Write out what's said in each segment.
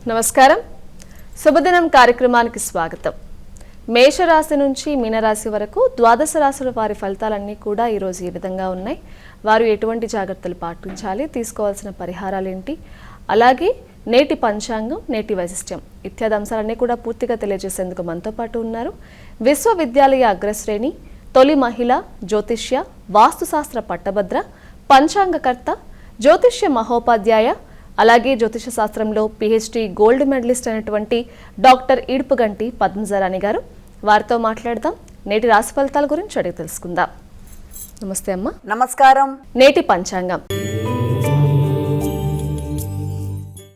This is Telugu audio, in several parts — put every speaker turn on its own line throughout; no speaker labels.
నమస్కారం. శుభదినం కార్యక్రమానికి స్వాగతం. మేషరాశి నుంచి మీనరాశి వరకు ద్వాదశ రాశుల వారి ఫలితాలన్నీ కూడా ఈరోజు ఈ విధంగా ఉన్నాయి. వారు ఎటువంటి జాగ్రత్తలు పాటించాలి, తీసుకోవాల్సిన పరిహారాలు ఏంటి, అలాగే నేటి పంచాంగం, నేటి వైశిష్ట్యం ఇత్యాది అంశాలన్నీ కూడా పూర్తిగా తెలియజేసేందుకు మనతో పాటు ఉన్నారు విశ్వవిద్యాలయ అగ్రశ్రేణి, తొలి మహిళ, జ్యోతిష్య, వాస్తుశాస్త్ర పట్టభద్ర, పంచాంగకర్త, జ్యోతిష్య మహోపాధ్యాయ, అలాగే జ్యోతిష శాస్త్రంలో పిహెచ్డి గోల్డ్ మెడలిస్ట్ అయినటువంటి డాక్టర్ ఈడ్పుగంటి పద్మజరాణి గారు. వారితో మాట్లాడదాం. నేటి రాశి ఫలితాల గురించి అడిగి తెలుసుకుందాం. నమస్తే అమ్మ.
నమస్కారం.
నేటి పంచాంగం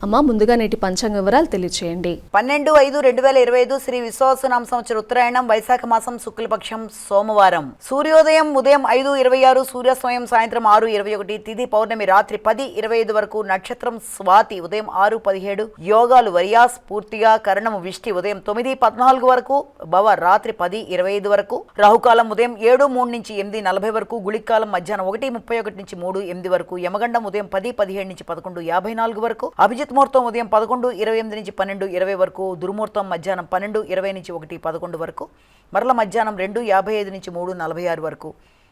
అమ్మ, ముందుగా నేటి పంచాంగ వివరాలు తెలియచేయండి.
12/5/2025 శ్రీ విశ్వావసునామ సంవత్సర ఉత్తరాయణం, వైశాఖ మాసం, శుక్లపక్షం, సోమవారం. సూర్యోదయం ఉదయం 5:26, సూర్యాస్తమయం సాయంత్రం 6:21, తిథి పౌర్ణమి రాత్రి 10:25 వరకు, నక్షత్రం స్వాతి ఉదయం 6:17, యోగాలు వరియాస్ పూర్తిగా, కరణము విష్టి ఉదయం 9:14 వరకు, భవ రాత్రి 10:25 వరకు, రాహుకాలం ఉదయం 7:03 నుంచి 8:40 వరకు, గుళికాలం మధ్యాహ్నం 1:31 నుంచి 3:08 వరకు, యమగండం ఉదయం 10:17 నుంచి 11:54 వరకు, అభిజిత్ ముహూర్తం ఉదయం 11:28 నుంచి 12:20 వరకు, దుర్ముహూర్తం మధ్యాహ్నం 12:20 నుంచి 1:11 వరకు, మరల మధ్యాహ్నం 2:55 నుంచి 3:46 వరకు,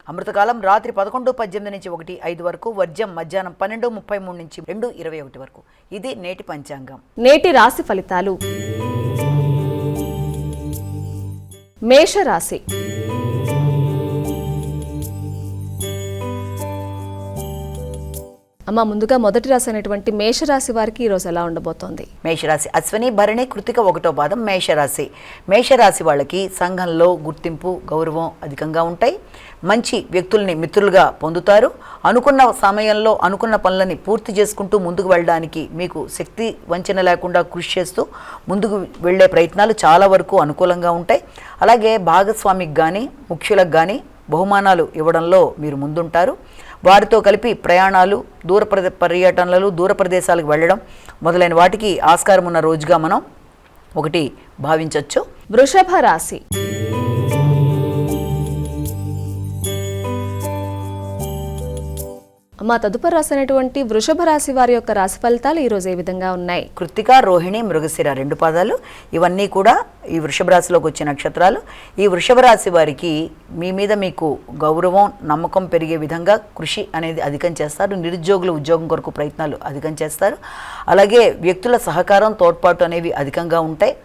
అమృతకాలం రాత్రి 11:18 నుంచి 1:05 వరకు, వర్జ్యం మధ్యాహ్నం 12:33 నుంచి 2:21 వరకు. ఇది నేటి పంచాంగం.
నేటి రాశి ఫలితాలు. మేషరాశి. అమ్మ, ముందుగా మొదటి రాశి అయినటువంటి మేషరాశి వారికి ఈరోజు ఎలా ఉండబోతోంది?
మేషరాశి అశ్విని, భరణి, కృతిక 1వ పాదం మేషరాశి. మేషరాశి వాళ్ళకి సంఘంలో గుర్తింపు, గౌరవం అధికంగా ఉంటాయి. మంచి వ్యక్తుల్ని మిత్రులుగా పొందుతారు. అనుకున్న సమయంలో అనుకున్న పనులని పూర్తి చేసుకుంటూ ముందుకు వెళ్ళడానికి మీకు శక్తి వంచన లేకుండా కృషి చేస్తూ ముందుకు వెళ్ళే ప్రయత్నాలు చాలా వరకు అనుకూలంగా ఉంటాయి. అలాగే భాగస్వామికి కానీ ముఖ్యులకు కానీ బహుమానాలు ఇవ్వడంలో మీరు ముందుంటారు. వారితో కలిపి ప్రయాణాలు, పర్యటనలు, దూర ప్రదేశాలకు వెళ్ళడం మొదలైన వాటికి ఆస్కారం ఉన్న రోజుగా మనం ఒకటి భావించవచ్చు.
వృషభ రాశి. అమ్మ, తదుపరి రాశి అయినటువంటి వృషభ రాశి వారి యొక్క రాశి ఫలితాలు ఈరోజు ఏ విధంగా ఉన్నాయి?
కృత్తిక, రోహిణి, మృగశిర 2 పాదాలు ఇవన్నీ కూడా ఈ వృషభ రాశిలోకి వచ్చే నక్షత్రాలు. ఈ వృషభ రాశి వారికి మీ మీద మీకు గౌరవం, నమ్మకం పెరిగే విధంగా కృషి అనేది అధికం చేస్తారు. నిరుద్యోగులు ఉద్యోగం కొరకు ప్రయత్నాలు అధికం చేస్తారు. అలాగే వ్యక్తుల సహకారం, తోడ్పాటు అనేవి అధికంగా ఉంటాయి.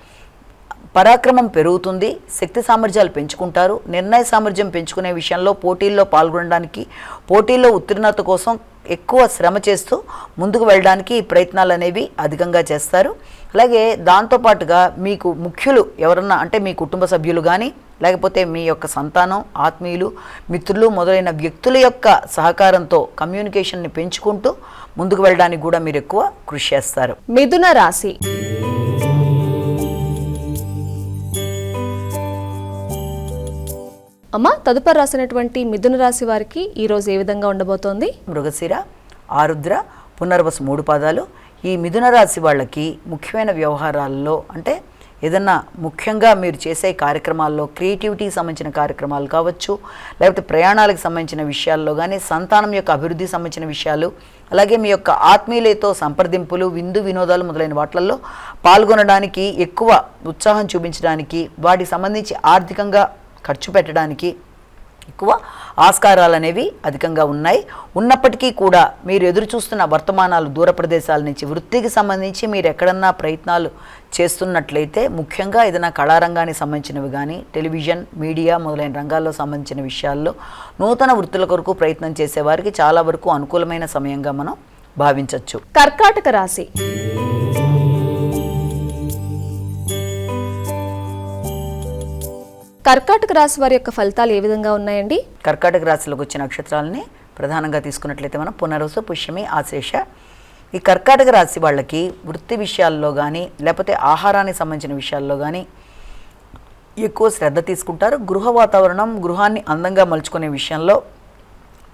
పరాక్రమం పెరుగుతుంది. శక్తి సామర్థ్యాలు పెంచుకుంటారు. నిర్ణయ సామర్థ్యం పెంచుకునే విషయంలో పోటీల్లో పాల్గొనడానికి, పోటీల్లో ఉత్తీర్ణత కోసం ఎక్కువ శ్రమ చేస్తూ ముందుకు వెళ్ళడానికి ప్రయత్నాలు అనేవి అధికంగా చేస్తారు. అలాగే దాంతోపాటుగా మీకు ముఖ్యులు ఎవరన్నా అంటే మీ కుటుంబ సభ్యులు కానీ, లేకపోతే మీ యొక్క సంతానం, ఆత్మీయులు, మిత్రులు మొదలైన వ్యక్తుల యొక్క సహకారంతో కమ్యూనికేషన్ని పెంచుకుంటూ ముందుకు వెళ్ళడానికి కూడా మీరు ఎక్కువ కృషి చేస్తారు.
మిథున రాశి. అమ్మ, తదుపరి రాసినటువంటి మిథున రాశి వారికి ఈరోజు ఏ విధంగా ఉండబోతోంది?
మృగశిర, ఆరుద్ర, పునర్వసు 3 పాదాలు. ఈ మిథున రాశి వాళ్ళకి ముఖ్యమైన వ్యవహారాల్లో అంటే ఏదన్నా ముఖ్యంగా మీరు చేసే కార్యక్రమాల్లో, క్రియేటివిటీకి సంబంధించిన కార్యక్రమాలు కావచ్చు, లేకపోతే ప్రయాణాలకు సంబంధించిన విషయాల్లో కానీ, సంతానం యొక్క అభివృద్ధికి సంబంధించిన విషయాలు, అలాగే మీ యొక్క ఆత్మీయులతో సంప్రదింపులు, విందు వినోదాలు మొదలైన వాటిల్లో పాల్గొనడానికి, ఎక్కువ ఉత్సాహం చూపించడానికి, వాటికి సంబంధించి ఆర్థికంగా ఖర్చు పెట్టడానికి ఎక్కువ ఆస్కారాలు అనేవి అధికంగా ఉన్నాయి. ఉన్నప్పటికీ కూడా మీరు ఎదురు చూస్తున్న వర్తమానాలు, దూర ప్రదేశాల నుంచి, వృత్తికి సంబంధించి మీరు ఎక్కడన్నా ప్రయత్నాలు చేస్తున్నట్లయితే, ముఖ్యంగా ఏదైనా కళారంగానికి సంబంధించినవి కానీ, టెలివిజన్, మీడియా మొదలైన రంగాల్లో సంబంధించిన విషయాల్లో నూతన వృత్తుల కొరకు ప్రయత్నం చేసేవారికి చాలా వరకు అనుకూలమైన సమయంగా మనం భావించవచ్చు.
కర్కాటక రాశి. కర్కాటక రాశి వారి యొక్క ఫలితాలు ఏ విధంగా ఉన్నాయండి?
కర్కాటక రాశిలోకి వచ్చే నక్షత్రాలని ప్రధానంగా తీసుకున్నట్లయితే మనం పునర్వసు, పుష్యమి, ఆశ్లేష. ఈ కర్కాటక రాశి వాళ్ళకి వృత్తి విషయాల్లో కానీ, లేకపోతే ఆహారానికి సంబంధించిన విషయాల్లో కానీ ఎక్కువ శ్రద్ధ తీసుకుంటారు. గృహ వాతావరణం, గృహాన్ని అందంగా మలుచుకునే విషయంలో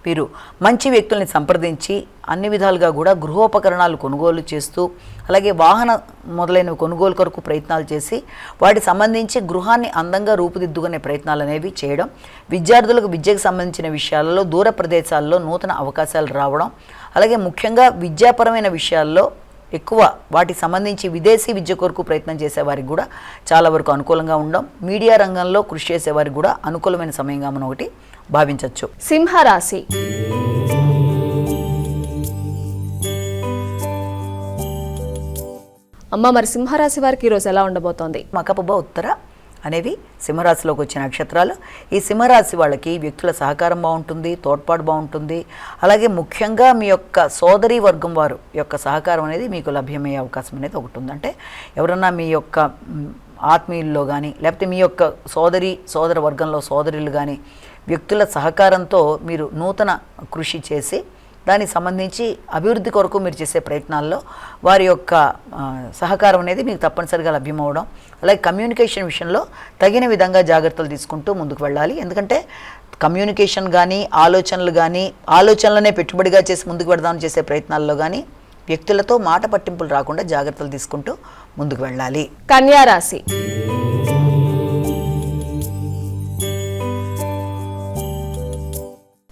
వీరు మంచి వ్యక్తుల్ని సంప్రదించి అన్ని విధాలుగా కూడా గృహోపకరణాలు కొనుగోలు చేస్తూ, అలాగే వాహన మొదలైనవి కొనుగోలు కొరకు ప్రయత్నాలు చేసి వాటికి సంబంధించి గృహాన్ని అందంగా రూపుదిద్దుకునే ప్రయత్నాలు అనేవి చేయడం, విద్యార్థులకు విద్యకు సంబంధించిన విషయాలలో దూర ప్రదేశాల్లో నూతన అవకాశాలు రావడం, అలాగే ముఖ్యంగా విద్యాపరమైన విషయాల్లో ఎక్కువ వాటికి సంబంధించి విదేశీ విద్య కొరకు ప్రయత్నం చేసేవారికి కూడా చాలా వరకు అనుకూలంగా ఉండడం, మీడియా రంగంలో కృషి చేసేవారికి కూడా అనుకూలమైన సమయంగా మనం ఒకటి భావించవచ్చు.
సింహరాశి. అమ్మ, మరి సింహరాశి వారికి ఈరోజు ఎలా ఉండబోతోంది?
మకపుబ, ఉత్తర అనేవి సింహరాశిలోకి వచ్చిన నక్షత్రాలు. ఈ సింహరాశి వాళ్ళకి వ్యక్తుల సహకారం బాగుంటుంది, తోడ్పాటు బాగుంటుంది. అలాగే ముఖ్యంగా మీ యొక్క సోదరీ వర్గం వారు యొక్క సహకారం అనేది మీకు లభ్యమయ్యే అవకాశం అనేది ఒకటి ఉంది. అంటే ఎవరన్నా మీ యొక్క ఆత్మీయుల్లో కానీ, లేకపోతే మీ యొక్క సోదర వర్గంలో సోదరులు కానీ వ్యక్తుల సహకారంతో మీరు నూతన కృషి చేసి దానికి సంబంధించి అభివృద్ధి కొరకు మీరు చేసే ప్రయత్నాల్లో వారి యొక్క సహకారం అనేది మీకు తప్పనిసరిగా లభ్యమవడం. అలాగే కమ్యూనికేషన్ విషయంలో తగిన విధంగా జాగ్రత్తలు తీసుకుంటూ ముందుకు వెళ్ళాలి. ఎందుకంటే కమ్యూనికేషన్ కానీ ఆలోచనలనే పెట్టుబడిగా చేసి ముందుకు వెళదామని చేసే ప్రయత్నాల్లో కానీ వ్యక్తులతో మాట పట్టింపులు రాకుండా జాగ్రత్తలు తీసుకుంటూ ముందుకు వెళ్ళాలి.
కన్యా రాశి.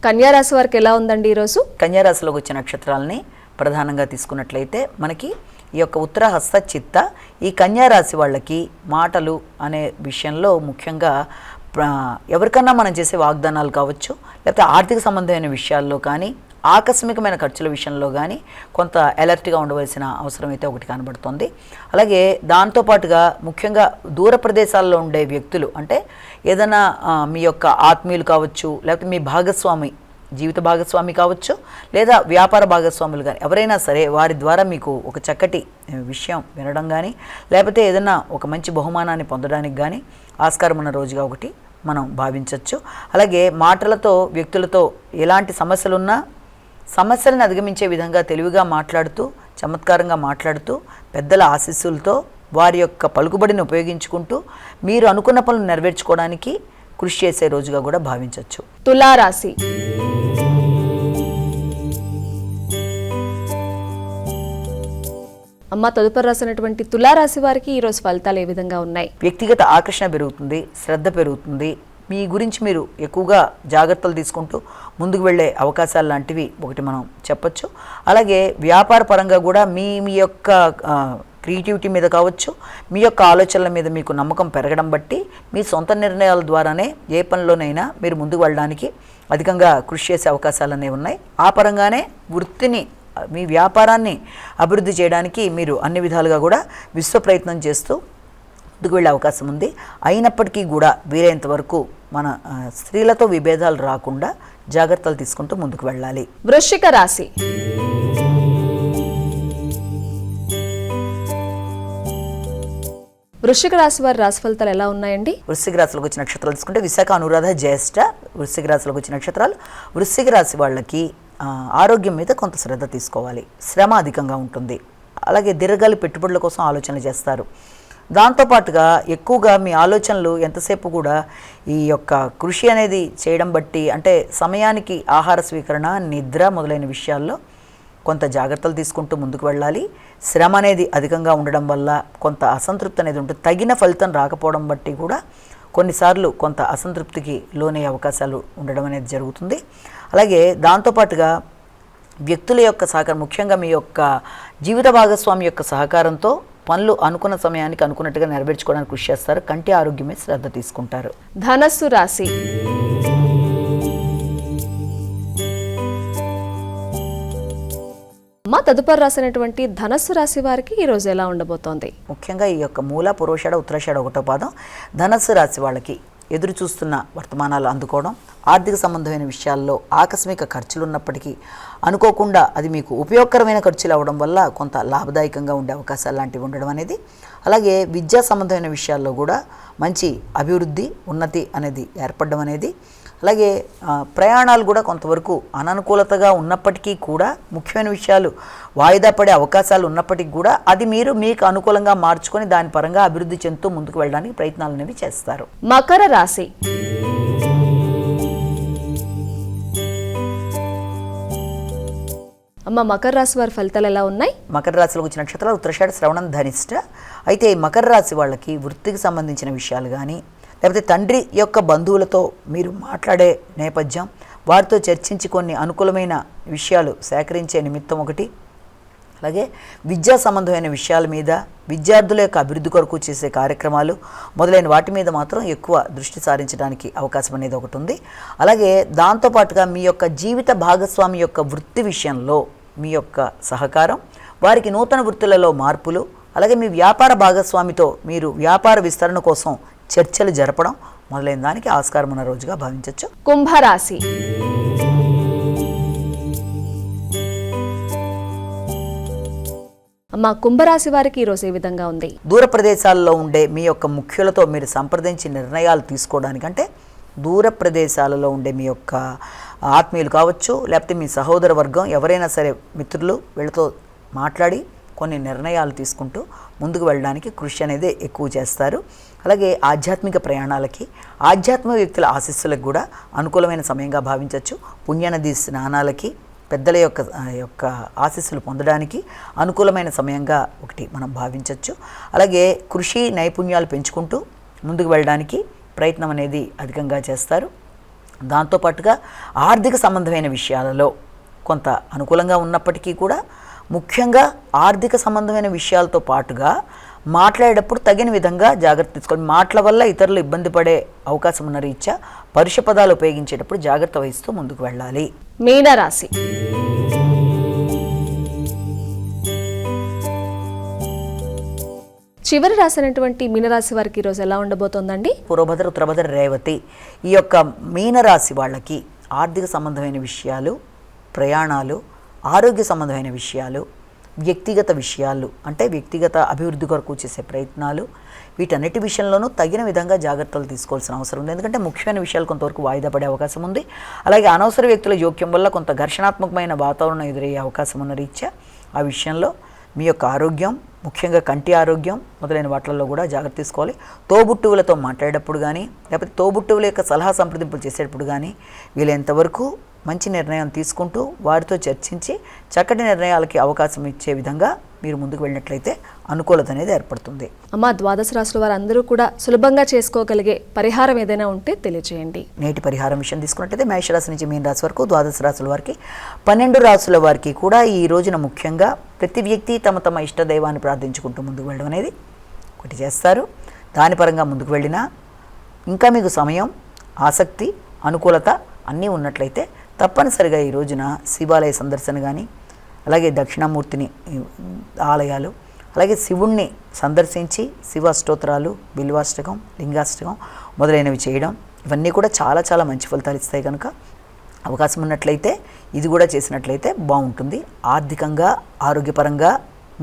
కన్యా రాశి వారికి ఎలా ఉందండి ఈరోజు?
కన్యా రాశిలోకి వచ్చే నక్షత్రాలని ప్రధానంగా తీసుకున్నట్లయితే మనకి ఈ యొక్క ఉత్తర, హస్త, చిత్త ఈ కన్యా రాశి వాళ్ళకి మాటలు అనే విషయంలో ముఖ్యంగా ఎవరికన్నా మనం చేసే వాగ్దానాలు కావచ్చు, లేకపోతే ఆర్థిక సంబంధమైన విషయాల్లో కానీ, ఆకస్మికమైన ఖర్చుల విషయంలో కానీ కొంత అలర్ట్గా ఉండవలసిన అవసరం అయితే ఒకటి కనబడుతుంది. అలాగే దాంతోపాటుగా ముఖ్యంగా దూర ప్రదేశాల్లో ఉండే వ్యక్తులు, అంటే ఏదైనా మీ యొక్క ఆత్మీయులు కావచ్చు, లేకపోతే మీ జీవిత భాగస్వామి కావచ్చు, లేదా వ్యాపార భాగస్వాములు కానీ ఎవరైనా సరే వారి ద్వారా మీకు ఒక చక్కటి విషయం వినడం కానీ, లేకపోతే ఏదైనా ఒక మంచి బహుమానాన్ని పొందడానికి కానీ ఆస్కారం ఉన్న రోజుగా ఒకటి మనం భావించవచ్చు. అలాగే మాటలతో వ్యక్తులతో ఎలాంటి సమస్యలున్నా సమస్యలను అధిగమించే విధంగా తెలివిగా మాట్లాడుతూ, చమత్కారంగా మాట్లాడుతూ, పెద్దల ఆశీస్సులతో వారి యొక్క పలుకుబడిని ఉపయోగించుకుంటూ మీరు అనుకున్న పనులు నెరవేర్చుకోవడానికి కృషి చేసే రోజుగా కూడా భావించవచ్చు.
తులారాశి. అమ్మ, తదుపరి రాసినటువంటి తులారాశి వారికి ఈరోజు ఫలితాలు ఏ విధంగా ఉన్నాయి?
వ్యక్తిగత ఆకర్షణ పెరుగుతుంది, శ్రద్ధ పెరుగుతుంది. మీ గురించి మీరు ఎక్కువగా జాగ్రత్తలు తీసుకుంటూ ముందుకు వెళ్ళే అవకాశాలు లాంటివి ఒకటి మనం చెప్పచ్చు. అలాగే వ్యాపార పరంగా కూడా మీ యొక్క క్రియేటివిటీ మీద కావచ్చు, మీ యొక్క ఆలోచనల మీద మీకు నమ్మకం పెరగడం బట్టి మీ సొంత నిర్ణయాల ద్వారానే ఏ పనిలోనైనా మీరు ముందుకు వెళ్ళడానికి అధికంగా కృషి చేసే అవకాశాలు అనేవి ఉన్నాయి. ఆ పరంగానే వృత్తిని, మీ వ్యాపారాన్ని అభివృద్ధి చేయడానికి మీరు అన్ని విధాలుగా కూడా విశ్వ ప్రయత్నం చేస్తూ ముందుకు వెళ్ళే అవకాశం ఉంది. అయినప్పటికీ కూడా వీలైనంత వరకు మన స్త్రీలతో విభేదాలు రాకుండా జాగ్రత్తలు తీసుకుంటూ ముందుకు వెళ్ళాలి.
వృశ్చిక రాశి. వృశ్చిక రాశి వారి రాశి ఫలితాలు ఎలా ఉన్నాయండి?
వృశ్చిక రాశిలోకి వచ్చిన నక్షత్రాలు తీసుకుంటే విశాఖ, అనురాధ, జ్యేష్ఠ వృశ్చిక రాశిలోకి వచ్చిన నక్షత్రాలు. వృశ్చిక రాశి వాళ్ళకి ఆరోగ్యం మీద కొంత శ్రద్ధ తీసుకోవాలి. శ్రమ అధికంగా ఉంటుంది. అలాగే దీర్ఘకాలిక పెట్టుబడుల కోసం ఆలోచనలు చేస్తారు. దాంతోపాటుగా ఎక్కువగా మీ ఆలోచనలు ఎంతసేపు కూడా ఈ యొక్క కృషి అనేది చేయడం బట్టి, అంటే సమయానికి ఆహార స్వీకరణ, నిద్ర మొదలైన విషయాల్లో కొంత జాగ్రత్తలు తీసుకుంటూ ముందుకు వెళ్ళాలి. శ్రమ అనేది అధికంగా ఉండడం వల్ల కొంత అసంతృప్తి అనేది ఉంటుంది. తగిన ఫలితం రాకపోవడం బట్టి కూడా కొన్నిసార్లు కొంత అసంతృప్తికి లోనే అవకాశాలు ఉండడం అనేది జరుగుతుంది. అలాగే దాంతోపాటుగా వ్యక్తుల యొక్క సహకారం, ముఖ్యంగా మీ యొక్క జీవిత భాగస్వామి యొక్క సహకారంతో పనులు అనుకున్న సమయానికి అనుకున్నట్టుగా నెరవేర్చుకోవడానికి కృషి చేస్తారు. కంటి ఆరోగ్యమే శ్రద్ధ తీసుకుంటారు.
ధనస్సు రాశి. మా తదుపరి రాసినటువంటి ధనస్సు రాశి వారికి ఈరోజు ఎలా ఉండబోతోంది?
ముఖ్యంగా ఈ యొక్క మూల, పురోషాఢ, ఉత్తరాషాఢ ఒకటో పాదం ధనస్సు రాశి వాళ్ళకి ఎదురు చూస్తున్న వర్తమానాలు అందుకోవడం, ఆర్థిక సంబంధమైన విషయాల్లో ఆకస్మిక ఖర్చులు ఉన్నప్పటికీ అనుకోకుండా అది మీకు ఉపయోగకరమైన ఖర్చులు అవ్వడం వల్ల కొంత లాభదాయకంగా ఉండే అవకాశాలు లాంటివి ఉండడం అనేది. అలాగే విద్యా సంబంధమైన విషయాల్లో కూడా మంచి అభివృద్ధి, ఉన్నతి అనేది ఏర్పడడం అనేది. అలాగే ప్రయాణాలు కూడా కొంతవరకు అననుకూలతగా ఉన్నప్పటికీ కూడా, ముఖ్యమైన విషయాలు వాయిదా పడే అవకాశాలు ఉన్నప్పటికీ కూడా అది మీరు మీకు అనుకూలంగా మార్చుకొని దాని పరంగా అభివృద్ధి చెందుతూ ముందుకు వెళ్ళడానికి ప్రయత్నాలు అనేవి చేస్తారు.
మకర రాశి. అమ్మ, మకర రాశి వారి ఫలితాలు ఎలా ఉన్నాయి?
మకర రాశిలోకి వచ్చిన నక్షత్రాలు ఉత్తరాషాఢ, శ్రవణం, ధనిష్ట. అయితే మకర రాశి వాళ్ళకి వృత్తికి సంబంధించిన విషయాలు కానీ, లేకపోతే తండ్రి యొక్క బంధువులతో మీరు మాట్లాడే నేపథ్యం, వారితో చర్చించి కొన్ని అనుకూలమైన విషయాలు సేకరించే నిమిత్తం ఒకటి, అలాగే విద్యా సంబంధమైన విషయాల మీద, విద్యార్థుల యొక్క అభివృద్ధి కొరకు చేసే కార్యక్రమాలు మొదలైన వాటి మీద మాత్రం ఎక్కువ దృష్టి సారించడానికి అవకాశం అనేది ఒకటి ఉంది. అలాగే దాంతోపాటుగా మీ యొక్క జీవిత భాగస్వామి యొక్క వృత్తి విషయంలో మీ యొక్క సహకారం, వారికి నూతన వృత్తులలో మార్పులు, అలాగే మీ వ్యాపార భాగస్వామితో మీరు వ్యాపార విస్తరణ కోసం చర్చలు జరపడం మొదలైన దానికి ఆస్కారం ఉన్న రోజుగా భావించవచ్చు.
కుంభరాశి. అమ్మా, కుంభరాశి వారికి ఈరోజు ఏ విధంగా ఉంది?
దూర ప్రదేశాల్లో ఉండే మీ యొక్క ముఖ్యులతో మీరు సంప్రదించి నిర్ణయాలు తీసుకోవడానికంటే దూర ప్రదేశాలలో ఉండే మీ యొక్క ఆత్మీయులు కావచ్చు, లేకపోతే మీ సహోదర వర్గం ఎవరైనా సరే మిత్రులు, వీళ్ళతో మాట్లాడి కొన్ని నిర్ణయాలు తీసుకుంటూ ముందుకు వెళ్ళడానికి కృషి అనేది ఎక్కువ చేస్తారు. అలాగే ఆధ్యాత్మిక ప్రయాణాలకి, ఆధ్యాత్మిక వ్యక్తుల ఆశీస్సులకు కూడా అనుకూలమైన సమయంగా భావించవచ్చు. పుణ్యనది స్నానాలకి, పెద్దల యొక్క ఆశీస్సులు పొందడానికి అనుకూలమైన సమయంగా ఒకటి మనం భావించవచ్చు. అలాగే కృషి నైపుణ్యాలు పెంచుకుంటూ ముందుకు వెళ్ళడానికి ప్రయత్నం అనేది అధికంగా చేస్తారు. దాంతోపాటుగా ఆర్థిక సంబంధమైన విషయాలలో కొంత అనుకూలంగా ఉన్నప్పటికీ కూడా ముఖ్యంగా ఆర్థిక సంబంధమైన విషయాలతో పాటుగా మాట్లాడేటప్పుడు తగిన విధంగా జాగ్రత్త తీసుకోండి. మాటల వల్ల ఇతరులు ఇబ్బంది పడే అవకాశం ఉన్న రీత్యా పరుష పదాలు ఉపయోగించేటప్పుడు జాగ్రత్త వహిస్తూ ముందుకు వెళ్ళాలి.
మీనరాశి. చివరి రాసినటువంటి మీనరాశి వారికి ఈరోజు ఎలా ఉండబోతోందండి?
పూర్వభద్ర, ఉత్తరభద్ర, రేవతి ఈ యొక్క మీనరాశి వాళ్ళకి ఆర్థిక సంబంధమైన విషయాలు, ప్రయాణాలు, ఆరోగ్య సంబంధమైన విషయాలు, వ్యక్తిగత విషయాలు అంటే వ్యక్తిగత అభివృద్ధి కొరకు చేసే ప్రయత్నాలు, వీటన్నిటి విషయంలోనూ తగిన విధంగా జాగ్రత్తలు తీసుకోవాల్సిన అవసరం ఉంది. ఎందుకంటే ముఖ్యమైన విషయాలు కొంతవరకు వాయిదా పడే అవకాశం ఉంది. అలాగే అనవసర వ్యక్తుల జోక్యం వల్ల కొంత ఘర్షణాత్మకమైన వాతావరణం ఎదురయ్యే అవకాశం ఉన్న రీత్యా ఆ విషయంలో మీ యొక్క ఆరోగ్యం, ముఖ్యంగా కంటి ఆరోగ్యం మొదలైన వాటిల్లో కూడా జాగ్రత్త తీసుకోవాలి. తోబుట్టువులతో మాట్లాడేటప్పుడు కానీ, లేకపోతే తోబుట్టువుల యొక్క సలహా సంప్రదింపులు చేసేటప్పుడు కానీ వీలైనంతవరకు మంచి నిర్ణయం తీసుకుంటూ వారితో చర్చించి చక్కటి నిర్ణయాలకి అవకాశం ఇచ్చే విధంగా మీరు ముందుకు వెళ్ళినట్లయితే అనుకూలత అనేది ఏర్పడుతుంది.
అమ్మ, ద్వాదశ రాశుల వారు అందరూ కూడా సులభంగా చేసుకోగలిగే పరిహారం ఏదైనా ఉంటే తెలియజేయండి.
నేటి పరిహారం విషయం తీసుకున్నట్లయితే మేషరాశి నుంచి మీన రాశి వరకు ద్వాదశ రాశుల వారికి, 12 రాశుల వారికి కూడా ఈ రోజున ముఖ్యంగా ప్రతి వ్యక్తి తమ తమ ఇష్ట దైవాన్ని ప్రార్థించుకుంటూ ముందుకు వెళ్ళడం అనేది ఒకటి చేస్తారు. దాని పరంగా ముందుకు వెళ్ళినా ఇంకా మీకు సమయం, ఆసక్తి, అనుకూలత అన్నీ ఉన్నట్లయితే తప్పనిసరిగా ఈ రోజున శివాలయ సందర్శన కానీ, అలాగే దక్షిణామూర్తిని ఆలయాలు, అలాగే శివుణ్ణి సందర్శించి శివ స్తోత్రాలు, బిల్వాష్టకం, లింగాష్టకం మొదలైనవి చేయడం ఇవన్నీ కూడా చాలా చాలా మంచి ఫలితాలు ఇస్తాయి. కనుక అవకాశం ఉన్నట్లయితే ఇది కూడా చేసినట్లయితే బాగుంటుంది. ఆర్థికంగా, ఆరోగ్యపరంగా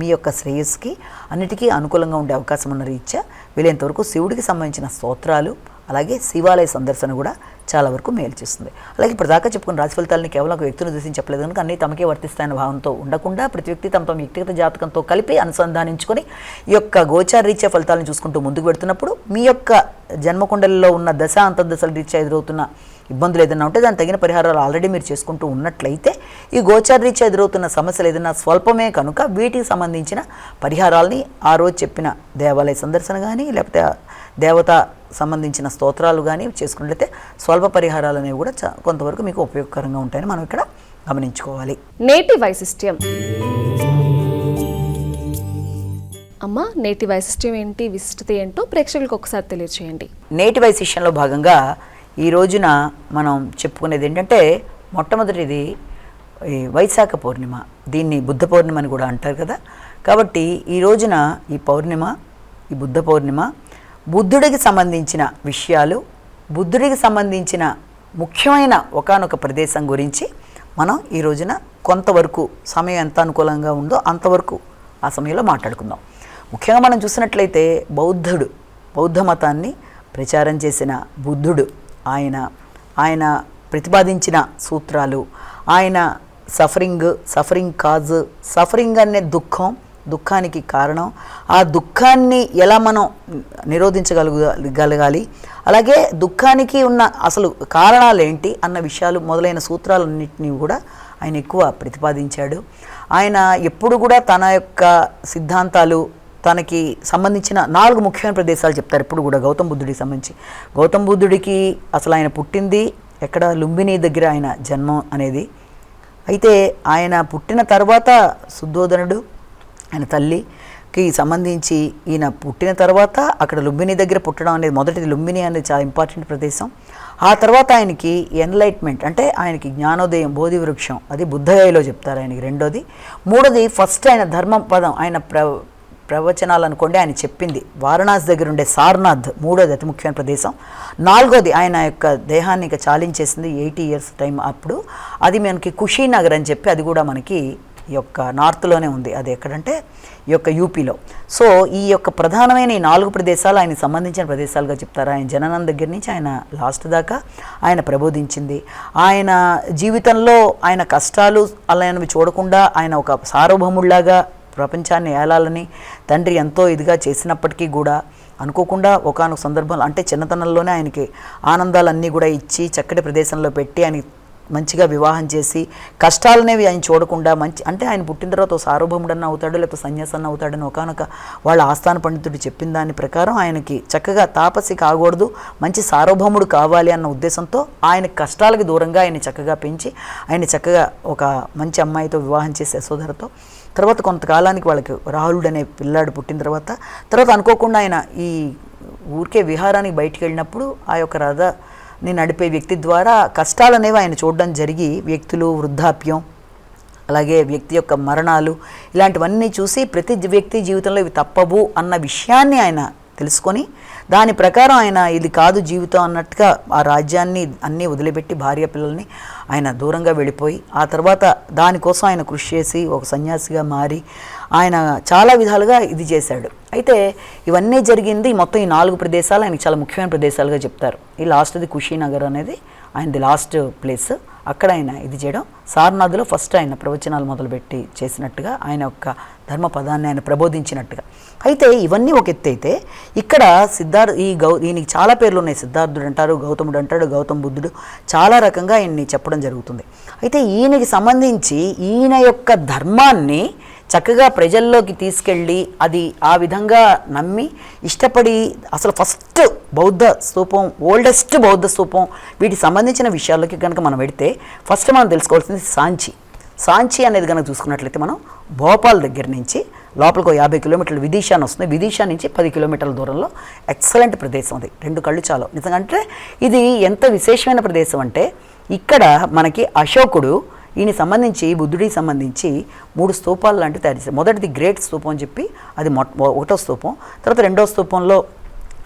మీ యొక్క శ్రేయస్సుకి అన్నిటికీ అనుకూలంగా ఉండే అవకాశం ఉన్న రీత్యా వీలైనంతవరకు శివుడికి సంబంధించిన స్తోత్రాలు, అలాగే శివాలయ సందర్శన కూడా చాలా వరకు మేలు చేస్తుంది. అలాగే ఇప్పుడు దాకా చెప్పుకున్న రాశి ఫలితాలని కేవలం ఒక వ్యక్తిని ఉద్దేశించి చెప్పలేదు కనుక అన్నీ తమకే వర్తిస్తాయన్న భావంతో ఉండకుండా ప్రతి వ్యక్తి తమ తమ వ్యక్తిగత జాతకంతో కలిపి అనుసంధానించుకొని ఈ యొక్క గోచార రీత్యా ఫలితాలను చూసుకుంటూ ముందుకు పెడుతున్నప్పుడు మీ యొక్క జన్మకుండలిలో ఉన్న దశ అంతర్దశల రీత్యా ఎదురవుతున్న ఇబ్బందులు ఏదైనా ఉంటే దాని తగిన పరిహారాలు ఆల్రెడీ మీరు చేసుకుంటూ ఉన్నట్లయితే ఈ గోచార రీత్యా ఎదురవుతున్న సమస్యలు ఏదైనా స్వల్పమే కనుక వీటికి సంబంధించిన పరిహారాలని ఆ రోజు చెప్పిన దేవాలయ సందర్శన కానీ, లేకపోతే దేవత సంబంధించిన స్తోత్రాలు కానీ చేసుకున్నట్లయితే స్వల్ప పరిహారాలు అనేవి కూడా కొంతవరకు మీకు ఉపయోగకరంగా ఉంటాయని మనం ఇక్కడ గమనించుకోవాలి.
నేటి వైశిష్ట్యం. అమ్మ, నేటి వైశిష్ట్యం ఏంటి, విశిష్టత ఏంటో ప్రేక్షకులకు ఒకసారి తెలియజేయండి.
నేటి వైశిష్ట్యంలో భాగంగా ఈ రోజున మనం చెప్పుకునేది ఏంటంటే మొట్టమొదటిది ఈ వైశాఖ పౌర్ణిమ. దీన్ని బుద్ధ పౌర్ణిమ అని కూడా అంటారు కదా. కాబట్టి ఈ రోజున ఈ పౌర్ణిమ, ఈ బుద్ధ పౌర్ణిమ బుద్ధుడికి సంబంధించిన విషయాలు, బుద్ధుడికి సంబంధించిన ముఖ్యమైన ఒకానొక ప్రదేశం గురించి మనం ఈ రోజున కొంతవరకు సమయం ఎంత అనుకూలంగా ఉందో అంతవరకు ఆ సమయంలో మాట్లాడుకుందాం. ముఖ్యంగా మనం చూసినట్లయితే బౌద్ధ మతాన్ని ప్రచారం చేసిన బుద్ధుడు, ఆయన ప్రతిపాదించిన సూత్రాలు, ఆయన సఫరింగ్ కాజ్, సఫరింగ్ అనే దుఃఖానికి కారణం, ఆ దుఃఖాన్ని ఎలా మనం నిరోధించగలగాలి, అలాగే దుఃఖానికి ఉన్న అసలు కారణాలు ఏంటి అన్న విషయాలు మొదలైన సూత్రాలన్నింటినీ కూడా ఆయన ఎక్కువ ప్రతిపాదించాడు. ఆయన ఎప్పుడు కూడా తన యొక్క సిద్ధాంతాలు, తనకి సంబంధించిన 4 ముఖ్యమైన ప్రదేశాలు చెప్తారు ఇప్పుడు కూడా గౌతమ బుద్ధుడికి సంబంధించి. గౌతమ బుద్ధుడికి అసలు ఆయన పుట్టింది ఎక్కడ, లుంబిని దగ్గర ఆయన జన్మం అనేది. అయితే ఆయన పుట్టిన తర్వాత శుద్ధోదనుడు ఆయన తల్లికి సంబంధించి ఈయన పుట్టిన తర్వాత అక్కడ లుంబిని దగ్గర పుట్టడం అనేది మొదటిది. లుంబిని అనేది చాలా ఇంపార్టెంట్ ప్రదేశం. ఆ తర్వాత ఆయనకి ఎన్లైట్మెంట్ అంటే ఆయనకి జ్ఞానోదయం, బోధి వృక్షం, అది బుద్ధగయలో చెప్తారు ఆయనకి. రెండోది. మూడోది ఫస్ట్ ఆయన ధర్మ పదం, ఆయన ప్రవచనాలు అనుకోండి ఆయన చెప్పింది వారణాసి దగ్గర ఉండే సారనాథ్, మూడోది అతి ముఖ్యమైన ప్రదేశం. నాలుగోది ఆయన యొక్క దేహాన్ని ఇక చాలించేసింది 80 years టైం అప్పుడు. అది మనకి కుషీనగర్ అని చెప్పి, అది కూడా మనకి ఈ యొక్క నార్త్లోనే ఉంది. అది ఎక్కడంటే ఈ యొక్క యూపీలో. సో ఈ యొక్క ప్రధానమైన ఈ 4 ప్రదేశాలు ఆయనకు సంబంధించిన ప్రదేశాలుగా చెప్తారు. ఆయన జననం దగ్గర నుంచి ఆయన లాస్ట్ దాకా ఆయన ప్రబోధించింది. ఆయన జీవితంలో ఆయన కష్టాలు అలాంటివి చూడకుండా ఆయన ఒక సార్వభౌముడిలాగా ప్రపంచాన్ని ఏలాలని తండ్రి ఎంతో ఇదిగా చేసినప్పటికీ కూడా అనుకోకుండా ఒకానొక సందర్భంలో, అంటే చిన్నతనంలోనే ఆయనకి ఆనందాలన్నీ కూడా ఇచ్చి చక్కటి ప్రదేశంలో పెట్టి ఆయన మంచిగా వివాహం చేసి కష్టాలనేవి ఆయన చూడకుండా అంటే ఆయన పుట్టిన తర్వాత సార్వభౌముడన్న అవుతాడు లేకపోతే సన్యాసన్న అవుతాడని ఒకానొక వాళ్ళ ఆస్థాన పండితుడు చెప్పిన దాని ప్రకారం ఆయనకి చక్కగా తాపసి కాకూడదు, మంచి సార్వభౌముడు కావాలి అన్న ఉద్దేశంతో ఆయన కష్టాలకు దూరంగా ఆయన చక్కగా పెంచి ఆయన చక్కగా ఒక మంచి అమ్మాయితో వివాహం చేసి యశోధరతో. తర్వాత కొంతకాలానికి వాళ్ళకి రాహులుడు అనే పిల్లాడు పుట్టిన తర్వాత అనుకోకుండా ఆయన ఈ ఊరికే విహారానికి బయటికి వెళ్ళినప్పుడు ఆ యొక్క రథని నడిపే వ్యక్తి ద్వారా కష్టాలు అనేవి ఆయన చూడడం జరిగి, వ్యక్తులు వృద్ధాప్యం అలాగే వ్యక్తి యొక్క మరణాలు ఇలాంటివన్నీ చూసి ప్రతి వ్యక్తి జీవితంలో ఇవి తప్పవు అన్న విషయాన్ని ఆయన తెలుసుకొని దాని ప్రకారం ఆయన ఇది కాదు జీవితం అన్నట్టుగా ఆ రాజ్యాన్ని అన్నీ వదిలిపెట్టి భార్య పిల్లల్ని ఆయన దూరంగా వెళ్ళిపోయి ఆ తర్వాత దానికోసం ఆయన కృషి చేసి ఒక సన్యాసిగా మారి ఆయన చాలా విధాలుగా ఇది చేశాడు. అయితే ఇవన్నీ జరిగింది మొత్తం ఈ 4 ప్రదేశాలు ఆయనకి చాలా ముఖ్యమైన ప్రదేశాలుగా చెప్తారు. ఈ లాస్ట్ది కుషీనగర్ అనేది ఆయనది లాస్ట్ ప్లేస్. అక్కడ ఆయన ఇది చేయడం, సారనాథ్లో ఫస్ట్ ఆయన ప్రవచనాలు మొదలుపెట్టి చేసినట్టుగా ఆయన యొక్క ధర్మ పదాన్ని ఆయన ప్రబోధించినట్టుగా. అయితే ఇవన్నీ ఒక ఎత్తు అయితే ఇక్కడ ఈయనకి చాలా పేర్లు ఉన్నాయి. సిద్ధార్థుడు అంటారు, గౌతముడు అంటాడు, గౌతమ బుద్ధుడు, చాలా రకంగా ఆయన్ని చెప్పడం జరుగుతుంది. అయితే ఈయనకి సంబంధించి ఈయన యొక్క ధర్మాన్ని చక్కగా ప్రజల్లోకి తీసుకెళ్ళి అది ఆ విధంగా నమ్మి ఇష్టపడి అసలు ఫస్ట్ బౌద్ధ స్తూపం, ఓల్డెస్ట్ బౌద్ధ స్తూపం, వీటికి సంబంధించిన విషయాల్లోకి కనుక మనం పెడితే ఫస్ట్ మనం తెలుసుకోవాల్సింది సాంచి అనేది కనుక చూసుకున్నట్లయితే మనం భోపాల్ దగ్గర నుంచి లోపలికి 50 కిలోమీటర్లు విదిషా అని వస్తుంది. విదిషా నుంచి 10 కిలోమీటర్ల దూరంలో ఎక్సలెంట్ ప్రదేశం. అది 2 కళ్ళు చాలు నిజంగా. అంటే ఇది ఎంత విశేషమైన ప్రదేశం అంటే ఇక్కడ మనకి అశోకుడు ఈయన సంబంధించి బుద్ధుడికి సంబంధించి 3 స్తూపాలు లాంటివి తయారు చేశారు. మొదటిది గ్రేట్ స్తూపం అని చెప్పి అది 1వ స్తూపం. తర్వాత 2వ స్తూపంలో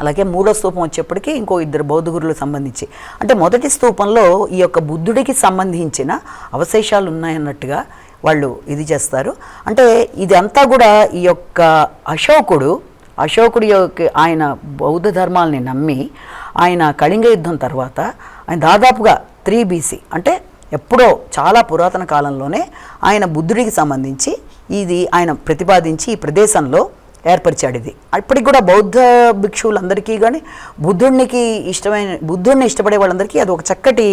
అలాగే 3వ స్తూపం వచ్చేప్పటికీ ఇంకో 2 బౌద్ధ గురువులకు సంబంధించి, అంటే మొదటి స్తూపంలో ఈ యొక్క బుద్ధుడికి సంబంధించిన అవశేషాలు ఉన్నాయన్నట్టుగా వాళ్ళు ఇది చేస్తారు. అంటే ఇదంతా కూడా ఈ యొక్క అశోకుడి యొక్క ఆయన బౌద్ధ ధర్మాలని నమ్మి ఆయన కళింగ యుద్ధం తర్వాత ఆయన దాదాపుగా 3 BC అంటే ఎప్పుడో చాలా పురాతన కాలంలోనే ఆయన బుద్ధుడికి సంబంధించి ఇది ఆయన ప్రతిపాదించి ఈ ప్రదేశంలో ఏర్పరిచాడు. ఇది ఇప్పటికి కూడా బౌద్ధ భిక్షువులందరికీ కానీ బుద్ధుడిని ఇష్టపడే వాళ్ళందరికీ అది ఒక చక్కటి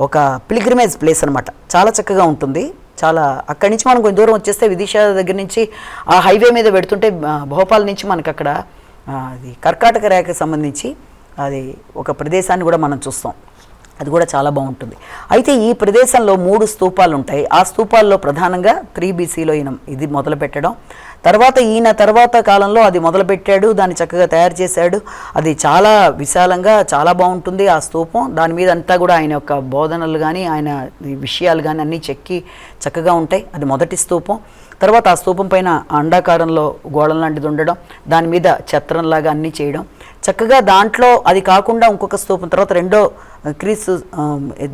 ఒక పిల్గ్రిమేజ్ ప్లేస్ అనమాట. చాలా చక్కగా ఉంటుంది. చాలా అక్కడి నుంచి మనం కొంచెం దూరం వచ్చేస్తే విదిషా దగ్గర నుంచి ఆ హైవే మీద పెడుతుంటే భోపాల్ నుంచి మనకి అక్కడ అది కర్కాటక రేఖకు సంబంధించి అది ఒక ప్రదేశాన్ని కూడా మనం చూస్తాం. అది కూడా చాలా బాగుంటుంది. అయితే ఈ ప్రదేశంలో 3 స్తూపాలు ఉంటాయి. ఆ స్తూపాల్లో ప్రధానంగా 3 BCలో ఈయన ఇది మొదలు పెట్టడం, తర్వాత కాలంలో అది మొదలుపెట్టాడు, దాన్ని చక్కగా తయారు చేశాడు. అది చాలా విశాలంగా చాలా బాగుంటుంది ఆ స్తూపం. దాని మీద అంతా కూడా ఆయన యొక్క బోధనలు కానీ ఆయన విషయాలు కానీ అన్నీ చెక్కి చక్కగా ఉంటాయి. అది మొదటి స్తూపం. తర్వాత ఆ స్తూపం పైన అండాకారంలో గోడల లాంటిది ఉండడం, దాని మీద ఛత్రంలాగా అన్నీ చేయడం చక్కగా. దాంట్లో అది కాకుండా ఇంకొక స్తూపం తర్వాత 2వ క్రీస్తు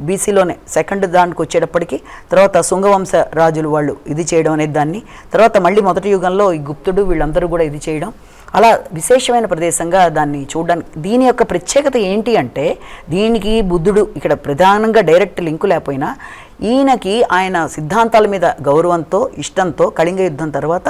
BCలోనే 2nd దానికి వచ్చేటప్పటికి తర్వాత శుంగవంశ రాజులు వాళ్ళు ఇది చేయడం అనేది దాన్ని, తర్వాత మళ్ళీ మొదటి యుగంలో ఈ గుప్తుడు వీళ్ళందరూ కూడా ఇది చేయడం, అలా విశేషమైన ప్రదేశంగా దాన్ని చూడడానికి. దీని యొక్క ప్రత్యేకత ఏంటి అంటే దీనికి బుద్ధుడు ఇక్కడ ప్రధానంగా డైరెక్ట్ లింకు లేకపోయినా ఈయనకి ఆయన సిద్ధాంతాల మీద గౌరవంతో ఇష్టంతో కళింగ యుద్ధం తర్వాత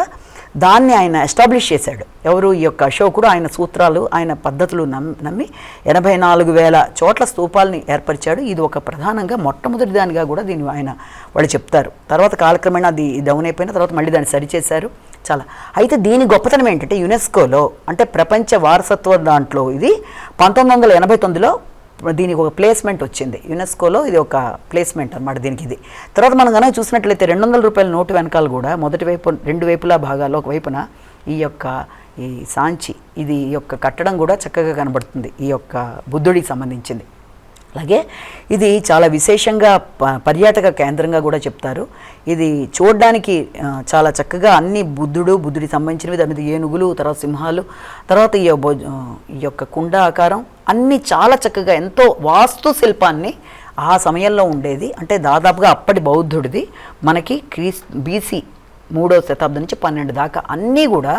దాన్ని ఆయన ఎస్టాబ్లిష్ చేశాడు. ఎవరు? ఈ యొక్క అశోకుడు. ఆయన సూత్రాలు ఆయన పద్ధతులు నమ్మి 84,000 చోట్ల స్తూపాలని ఏర్పరిచాడు. ఇది ఒక ప్రధానంగా మొట్టమొదటి దానిగా కూడా దీన్ని వాళ్ళు చెప్తారు. తర్వాత కాలక్రమేణా అది డౌన్ అయిపోయిన తర్వాత మళ్ళీ దాన్ని సరిచేశారు చాలా. అయితే దీని గొప్పతనం ఏంటంటే యునెస్కోలో అంటే ప్రపంచ వారసత్వ దాంట్లో ఇది 1989లో దీనికి ఒక ప్లేస్మెంట్ వచ్చింది, యునెస్కోలో ఇది ఒక ప్లేస్మెంట్ అనమాట దీనికి. ఇది తర్వాత మనం కనుక చూసినట్లయితే 200 రూపాయల నోటు వెనకాల కూడా మొదటి వైపు 2 వైపులా భాగాల్లో ఒక వైపున ఈ సాంచి ఇది ఈ యొక్క కట్టడం కూడా చక్కగా కనబడుతుంది, ఈ యొక్క బుద్ధుడికి సంబంధించింది. అలాగే ఇది చాలా విశేషంగా పర్యాటక కేంద్రంగా కూడా చెప్తారు. ఇది చూడడానికి చాలా చక్కగా అన్ని బుద్ధుడికి సంబంధించినవి, దాని మీద ఏనుగులు, తర్వాత సింహాలు, తర్వాత ఈ యొక్క కుండ ఆకారం అన్నీ చాలా చక్కగా ఎంతో వాస్తు శిల్పాన్ని ఆ సమయంలో ఉండేది. అంటే దాదాపుగా అప్పటి బౌద్ధుడిది మనకి BC 3వ శతాబ్దం నుంచి 12 దాకా అన్నీ కూడా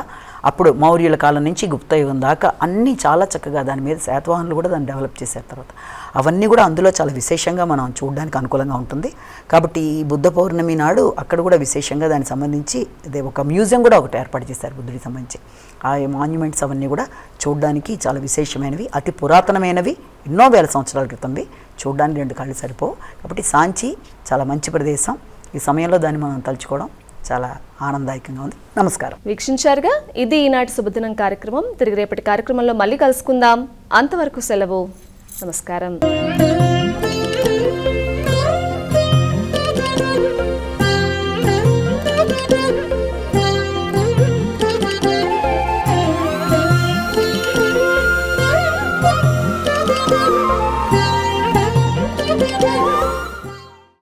అప్పుడు మౌర్యుల కాలం నుంచి గుప్త యుగం దాకా అన్నీ చాలా చక్కగా దాని మీద శాతవాహనులు కూడా దాన్ని డెవలప్ చేశారు. తర్వాత అవన్నీ కూడా అందులో చాలా విశేషంగా మనం చూడడానికి అనుకూలంగా ఉంటుంది. కాబట్టి ఈ బుద్ధ పౌర్ణమి నాడు అక్కడ కూడా విశేషంగా దానికి సంబంధించి ఒక మ్యూజియం కూడా ఒకటి ఏర్పాటు చేశారు బుద్ధుడికి సంబంధించి. ఆ మాన్యుమెంట్స్ అవన్నీ కూడా చూడడానికి చాలా విశేషమైనవి, అతి పురాతనమైనవి, ఎన్నో వేల సంవత్సరాల క్రితంవి. చూడడానికి 2 కళ్ళు సరిపోవు. కాబట్టి సాంచి చాలా మంచి ప్రదేశం. ఈ సమయంలో దాన్ని మనం తలుచుకోవడం చాలా ఆనందదాయకంగా ఉంది. నమస్కారం.
వీక్షించారుగా, ఇది ఈనాటి శుభదినం కార్యక్రమం. తిరిగి రేపటి కార్యక్రమంలో మళ్ళీ కలుసుకుందాం. అంతవరకు సెలవు. నమస్కారం.